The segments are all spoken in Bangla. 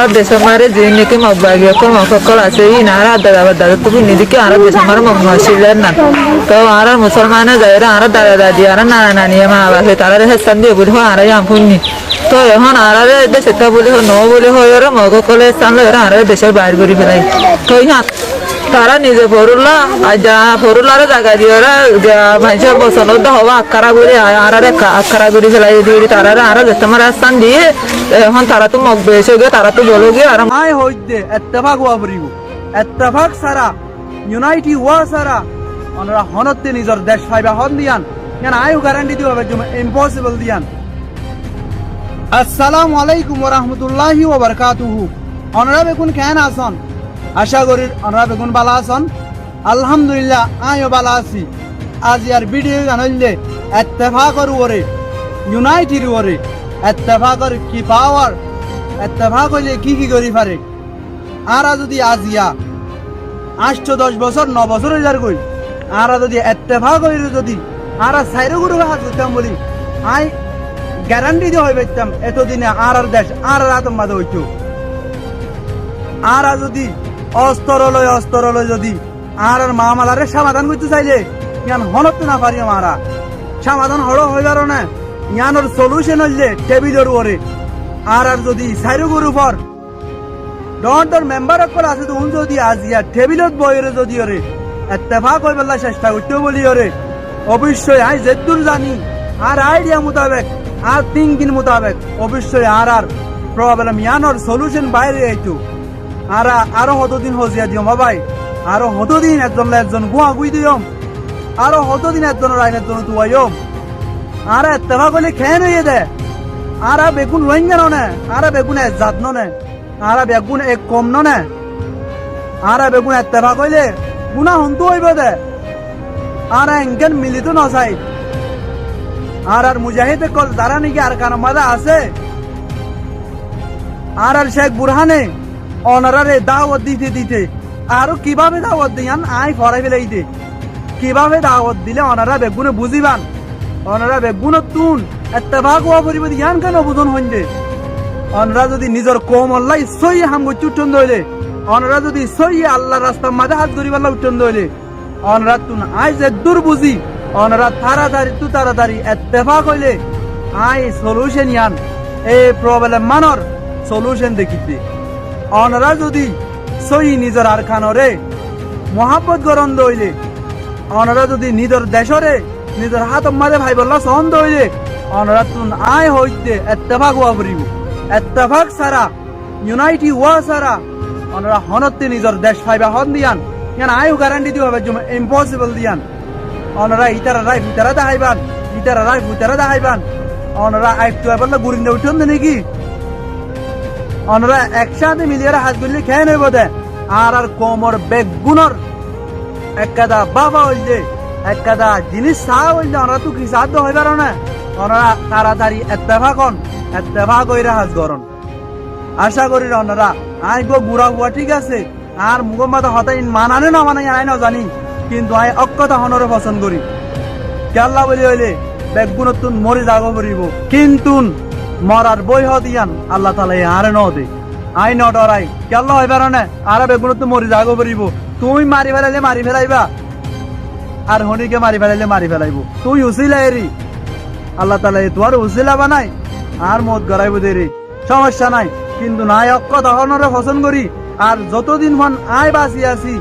Arab desamare jini ke magbagi ko makakol ase in Arab dada tu ni dike Arab desamare magmasilan na to Arab musalmana zaira Arab dada diara na nani ma ba tara re sandi budho Arab yam punni তো এখন আরারে দেশে তা বলে ন বলে হয় আর মগো কলে স্থান আরারে দেশের বাইর করি ফেলাই তো ইহা তারা নিজে ফরুল্লা আর যা ফরুল্লার জায়গা দিয়ে মানুষের বসনত হওয়া আকারা করে আরারে আকারা করে ফেলাই দিয়ে তারা আরা তোমার স্থান দিয়ে এখন তারা তো মগ বেসে গিয়ে তারা তো বলো গিয়ে আর মাই হইতে এত্তেফাক হওয়া পড়িব এত্তেফাক সারা ইউনাইটি হওয়া সারা ওনারা হনতে নিজের দেশ ফাইবা হন দিয়ান কেন আয়ু গ্যারান্টি দিব ইম্পসিবল দিয়ান আসসালামু আলাইকুম ওয়া রাহমাতুল্লাহি ওয়া বারাকাতুহু ওনারা বেগুন কেন আসন আশা করি ওনারা বেগুন ভালো আছেন আলহামদুলিল্লাহ আমিও ভালো আছি আজ ইয়ার ভিডিও জানাইলে ইত্তেফাকর ওরে ইউনাইটেড ওরে ইত্তেফাকর কি পাওয়ার ইত্তেফাক হইলে কি করি পারে আরা যদি আজিয়া 8-10 বছর 9 বছর যার কই আরা যদি ইত্তেফাক হইলে যদি আরা সাইরে গুরু হাত করতাম বলি আই গ্যারান্টি দিয়ে হয়ে পাইতাম এতদিনে আর দেশ আর আতঙ্কবাদ হইতো আর যদি অস্ত্র লয় যদি আর মামালারে সমাধান করতে চাইলে ইয়ান হনত না পারি মারা সমাধান হড় হয়ে গেল না ইয়ানোর সলিউশন হইলে টেবিলের উপরে আর যদি সাইরুগুর উপর ডর মেম্বার করে আছে তখন যদি আজিয়া টেবিলত বইরে যদি ওরে ইত্তেফাক হয়ে বেলা চেষ্টা করতে বলি ওরে অবশ্যই আই যেদূর জানি আর আইডিয়া মোতাবেক আর থিঙ্কিং মোতাবেক অবশ্যই আর প্রবলেম ইয়ানোর সলিউশন বাইরে আইতো আরো কতদিন হজিয়া দিও বাবাই আরো কতদিন একজন গুয়া গুই দিও আরো কতদিন একজনের আইনের জন্য তুয়াইম আর ইত্তেফাক হইলে খেয়ে নিয়ে দে আর বেগুন রোহিঙ্গা নে আর বেগুন জাত নে আর বেগুন এক কম নে আর বেগুন ইত্তেফাক হইলে গুনা হন্তু হইব দে আর এনকেন মিলিত নসাই আর মুজাহিদ কল যারা নাকি আর কারণ মাদা আছে আর শেখ বুরহানে অনারারে দাওয়াত দিতে আরো কিভাবে দাওয়াত দিয়ান আই ফরাই ফেলাইতে কিভাবে দাওয়াত দিলে অনারা বেগুনে বুঝিবান অনারা বেগুন তুন ইত্তেফাক হওয়া পরিব দিয়ান কেন বুঝন হইন্দে অনারা যদি নিজের কম আল্লাহ সই হামগো চুটন দইলে অনারা যদি সই আল্লাহ রাস্তা মাঝে হাত গরিবাল্লাহ উঠন দইলে অনারা তুন আই যে দূর বুঝি অনারা তাড়াতাড়ি ইত্তেফাক হইলে আই সলিউশন ইয়ান এই প্রবলেম মানর সলিউশন দেখিতে অনারা যদি সই নিজের আর খানরে মহাব্বত গরম দইলে অনারা যদি নিজের দেশরে নিজের হাত মাঝে ভাই বল্লা সহন দইলে অনারা তুন আই হইতে ইত্তেফাক হওয়া পড়িব ইত্তেফাক সারা ইউনাইটি হওয়া সারা অনারা হনতে নিজের দেশ ফাইবা হন দিয়ান ইয়ান আইও গ্যারান্টি দিব ইম্পসিবল দিয়ান অনারা ইতারারাই ভিতরে দেখাইবান ইতারারাই ভিতরে দেখাইবান অনারা আইতো বললে গুরিন্দা উঠন নাকি অনারা একসাথে মিলিয়ে হাত গুলি খেয়ে নেব দে আর কোমর বেগুনর একদা বাবা হইলে একদা জিনিস চা হইলে ওনারা তো কি সাধ্য হয়ে পারো না ওনারা তাড়াতাড়ি ইত্তেফাক হইরা হাজ করন আশা করি ওনারা আই গো বুড়া বুয়া ঠিক আছে আর মুগো মাথা হতাই মানানে না মানাই আই না জানি কিন্তু আই অক্ষতা হনরে পছন্দ করি কেল্লা বলি হইলে বেগুনত তুন মরি যাগো পড়িব কিন্তু মরার বই হদিয়ান আল্লাহ তাআলা আরে ন দে আই ন ডরাই কেল্লা হই পারো না আর বেগুনত মরি যাগো পড়িব তুই মারি ফেলাইবা আর হনিকে মারি ফেলাইব তুই উসিলা এরি আল্লাহ তাআলা তোর উসিলা বানাই আর মত গড়াইব দে রে সমস্যা নাই কিন্তু নাই অক্ষতা হনরে পছন্দ করি আর যতদিন মন আই বাঁচি আছি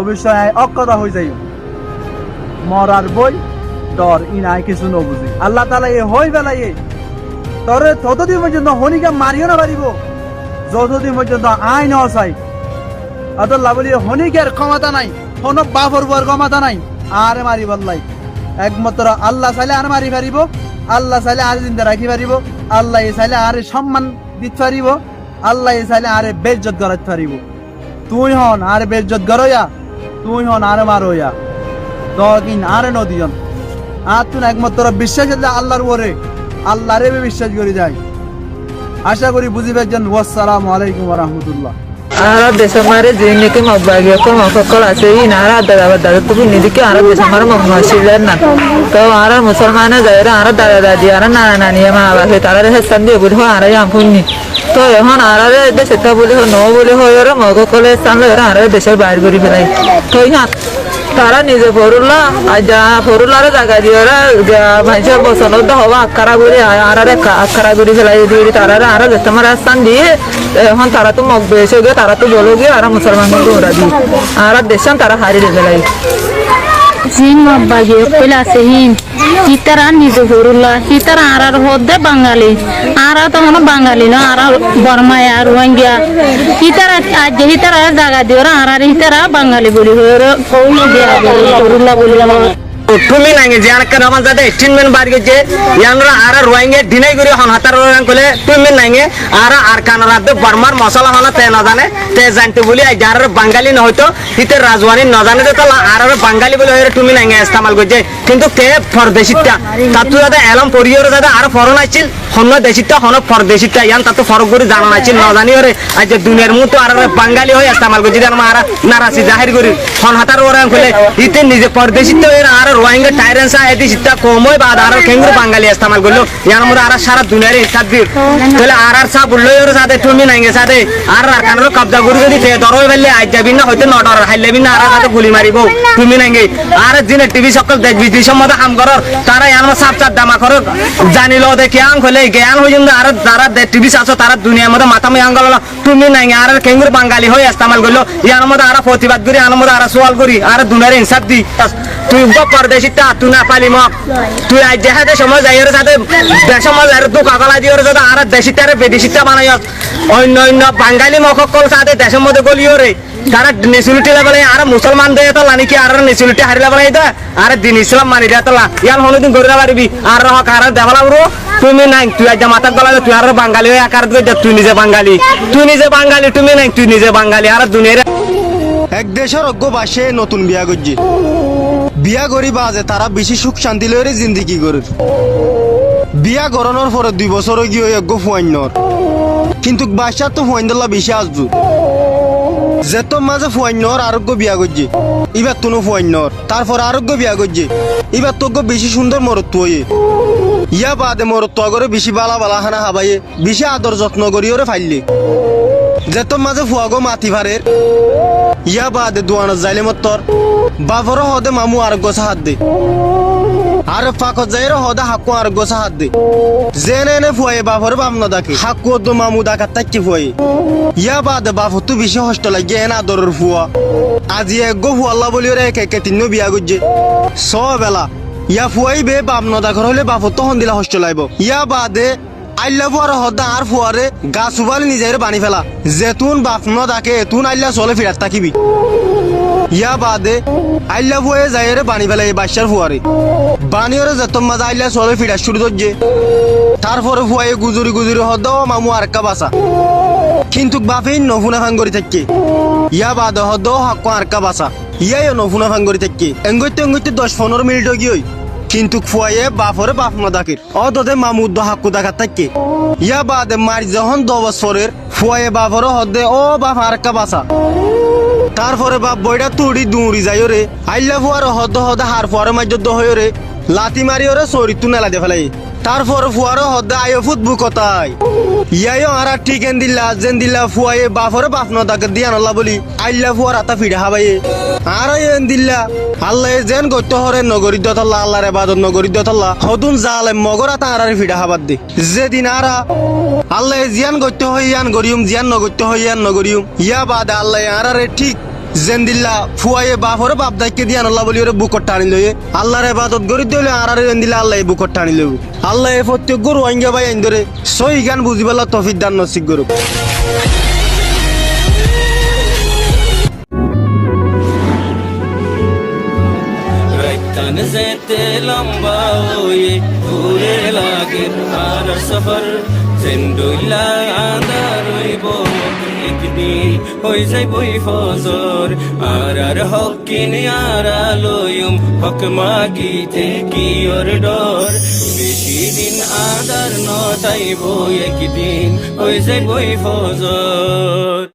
অবশ্যই আই অক্ষতা হয়ে যাই মরার বই ডর ইনাই কিছু নবুঝি আল্লাহ তাআলা এ হই ফেলাই তরে ততদিন পর্যন্ত হনিকে মারিও না পারিব যতদিন পর্যন্ত আই ন চাই আল্লাহ বলি হনিকের ক্ষমতা নাই হন বাফর বুয়ার ক্ষমতা নাই আর মারি বললাই একমাত্র আল্লাহ চাইলে আর মারি পারিব আল্লাহ চাইলে আর জিন্দা রাখি পারিব আল্লাহ চাইলে আর সম্মান দিতে পারিব আল্লাহ চাইলে আরে বেজ্জত গড়াইতে পারিব তুই হন আর বেজ্জত গড়ইয়া তুই হন আর মারইয়া দকিন আর নদিয়ন আর তুই একমাত্র বিশ্বাস আল্লাহর ওরে আল্লাহরে বিশ্বাস করি যাই আশা করি বুঝিবে যেন আসসালামু আলাইকুম ওয়া রাহমাতুল্লাহ Arab desamare jini ke magbagi ko makakol ase in Arab dada tu ni dike Arab desamare magmasilan na to Arab musalmana zaira Arab dada diara na nani ma ba tara re sandi budho Arab yam punni তো এখন আর দেশে তা বলে ন বলে হয় ওরা মগ কলে স্থান আর দেশের বাইরে করে ফেলাই তো ইহাত তারা নিজে ফরুল্লা আর যা ফরুল্লার জায়গা দিয়ে ওরা মানুষের বসন্ত হওয়া আকারা করে আর আকারা করে ফেলাই দিয়ে তারা আর যেতে আমার স্থান দিয়ে এখন তারা তো মগ বেসে গিয়ে তারা তো বলো গিয়ে আর মুসলমান ওরা দিয়ে আর দেশান তারা হারিয়ে ফেলাই জিন বাগি কইলা আছে হিন হিতারা নিজে হরুল্লা হিতারা আর হদ্দে বাঙালি আর তো মনে বাঙালি না আর বর্মায় আর রোহিঙ্গা হিতারা আজ হিতারা জায়গা দিয়ে ওরা আর হিতারা বাঙালি বলি কৌল দেয়া হরুল্লা বললাম তুমি নাঙ্গে যে আনকা রমান যাতে স্টেটমেন্ট বার গেছে ইয়ানরা আর রোহিঙ্গা দিনাই করে হন হাতার রোহিঙ্গা কলে তুমি নাঙ্গে আর কানারা দে বর্মার মশলা হনা তে না জানে তে জানতে বলি যার বাঙালি ন হয়তো হিতে রাজওয়ানি ন জানে তো আর বাঙালি বলে তুমি নাঙ্গে ইস্তেমাল করছে কিন্তু তে ফরদেশিতা তাতু যাতে এলম পরিয়র যাতে আর ফরন আইছিল হন দেশিতা হন ফরদেশিতা ইয়ান তাতু ফরক করে জানা আইছিল ন জানি ওরে আজ দুনিয়ার মতো আর বাঙালি হই ইস্তেমাল করছে আর মারা নারাসি জাহির করি হন হাতার রোহিঙ্গা কলে হিতে নিজে ফরদেশিতা আর রোহিঙ্গা টাইরেন্সা এদি সিটা কম হয় বা আর কেঙ্গুর বাঙালি ইস্তেমাল করলো ইয়ার মধ্যে আর সারা দুনিয়ার হিসাব দির তাহলে আর সা বললো ওর সাথে তুমি নাঙ্গে সাথে আর কানার কবজা করে যদি তে দরই ফেললে আজ যাবি না হয়তো নডর হাইলেবি না আর সাথে গুলি মারিব তুমি নাঙ্গে আর জিনে টিভি সকল দেখ বিদেশের মধ্যে কাম করর তারা ইয়ার মধ্যে সাপ চাপ দামা করর জানিল দে জ্ঞান হলে জ্ঞান হই কিন্তু আর যারা টিভি চাচ্ছ তারা দুনিয়ার মধ্যে মাথা মে আঙ্গল তুমি নাঙ্গে আর কেঙ্গুর বাঙালি হয়ে ইস্তেমাল করলো ইয়ার মধ্যে আর প্রতিবাদ করি আর মধ্যে আর সওয়াল করি আর দুনিয়ার হিসাব দি তুই পরদেশিতা তুই না পালি মক তুই আজ যেহাতে সময় যাই ওর সাথে দেশমল আর তুই কাগলা দিয়ে ওর সাথে আর দেশিতারে বেদেশিতা বানাই অন্য অন্য বাঙালি মকল সাথে দেশের মধ্যে গলিও রে তারা নেচুলিটি লেভেলে আর মুসলমান দেয় তো নাকি আর নেচুলিটি হারিলা বলাই দা আর দিন ইসলাম মানি দেয় তো ইয়ার হনুদিন গড়িলা পারবি আর রহ কার দেওয়ালা বড় তুমি নাই তুই আজ মাথার গলা তুই আর বাঙালি হয়ে আকার তুই নিজে বাঙালি তুমি নাই তুই নিজে বাঙালি আর দুনিয়ার এক দেশের অজ্ঞবাসে নতুন বিয়া করছে বিয়া করি বাজে তারা বেশি সুখ শান্তি লয়ে জিন্দিগি করে বিয়া গরনের পরে 2 বছর গিয়ে অজ্ঞ ফুয়াইনর কিন্তু বাসার তো ফুয়াইনদলা বেশি আসবো যেত মাঝে ফুয়াইনর আরোগ্য বিয়া করছে এবার তুনো ফুয়াইনর তারপর আরোগ্য বিয়া করছে এবার তোগ্য বেশি সুন্দর মরত্ব হয়ে ইয়া বাদে মরত্ব করে বেশি বালা বালা খানা হাবাইয়ে বেশি আদর যত্ন করি ওরে ফাইলে যেত মাঝে ফুয়াগো মাতি ভারের ইয়া বাদে দোয়ানত যাইলে মত্তর বাবর হদে মামু আরোগ্য সাহায্য দে আর ফাঁকত যাইর হদে হাক্কু আরোগ্য সাহায্য দে জেনে এনে ফুয়াই বাবর বাম না ডাকে হাক্কু দো মামু ডাকাত তাকি ফুয়াই ইয়া বাদে বাবর তো বেশি হষ্ট লাগে এনা আদরের ফুয়া আজি একগো ফুয়াল্লা বলি ওরে একে তিন্ন বিয়া গুজে সবেলা ইয়া ফুয়াই বে বাম না ডাকর হলে বাবর তো হন্দিলা হষ্ট লাইব ইয়া বাদে আইলা ফুয়ার হদা আর ফুয়ারে গাছ উবালি নিজের বানি ফেলা যেতুন বাপ ন ডাকে এতুন আইলা চলে ফিরাত তাকিবি ইয়া বাদে আইলা ফুয়ে যাইরে বানি ফেলা এই বাচ্চার ফুয়ারে বানিওরে যেতম মাঝে আইলা চলে ফিরা শুরু করছে তারপরে ফুয়াই গুজুরি গুজুরি হদা ও মামু আরেকা বাসা কিন্তু বাপেই নফুনা ফাঙ্গরি থাকে ইয়া বাদে হদা ও হাক্কু আরেকা বাসা ইয়াই নফুনা ফাঙ্গরি থাকে এঙ্গইতে 10-15 মিনিট গিয়ে কিন্তু ফুয়াইয়ে বাপরে বাপ না ডাকের অদে মামুদ হাক্কু ডাকাত থাকে ইয়া বাদে মার যখন 10 বছরের ফুয়াইয়ে বাপরে হদে ও বাপ আরেকা বাসা তারপরে বাপ বইটা তুড়ি দৌড়ি যাই রে আইলা ফুয়ার হদে হার ফুয়ার মাঝে হয়ে রে লাতি মারি ওরে চরিত্র নেলা দে ফেলাই তারপর ফুয়ার হদে আয়ো ফুটবু কথাই ইয়াইও আর ঠিকেন দিল্লা যেন দিল্লা ফুয়াইয়ে বাপরে বাপ না ডাকে দিয়া নল্লা বলি আইলা ফুয়ার আতা ফিডা হাবাইয়ে আর এন দিল্লা আল্লাহ যেন গত্য হরে নগরী দতল্লা আল্লাহর ইবাদত নগরী দতল্লা হদুন জালে মগরা তাঁরারে ফিডা হাবাদ দে যেদিন আরা আল্লাহ জিয়ান গত্য হইয়ান গরিয়ম জিয়ান নগত্য হইয়ান নগরিয়ম ইয়া বাদে আল্লাহ আরারে ঠিক যেন দিল্লা ফুয়াইয়ে বাপরে বাপ দাইকে দিয়া নল্লা বলি ওরে বুকট টানি লয়ে আল্লাহর ইবাদত গরি দিলে আরারে যেন দিল্লা আল্লাহ বুকট টানি লয়ে আল্লাহ এ প্রত্যেক গরু আইঙ্গা ভাই আইন ধরে সই গান বুঝিবাল্লা তৌফিক দান নসিব গরু যেতে লম্বা হয়ে ঘুরে লাগে আর সফর জেন্ডুইলা আন্দার হইব একদিন হয়ে যাইবই ফজর আর হকিন আর আলোয়ম হক মাগিতে কি ওর ডর বেশি দিন আদার নটাইব একদিন হয়ে যাইবই ফজর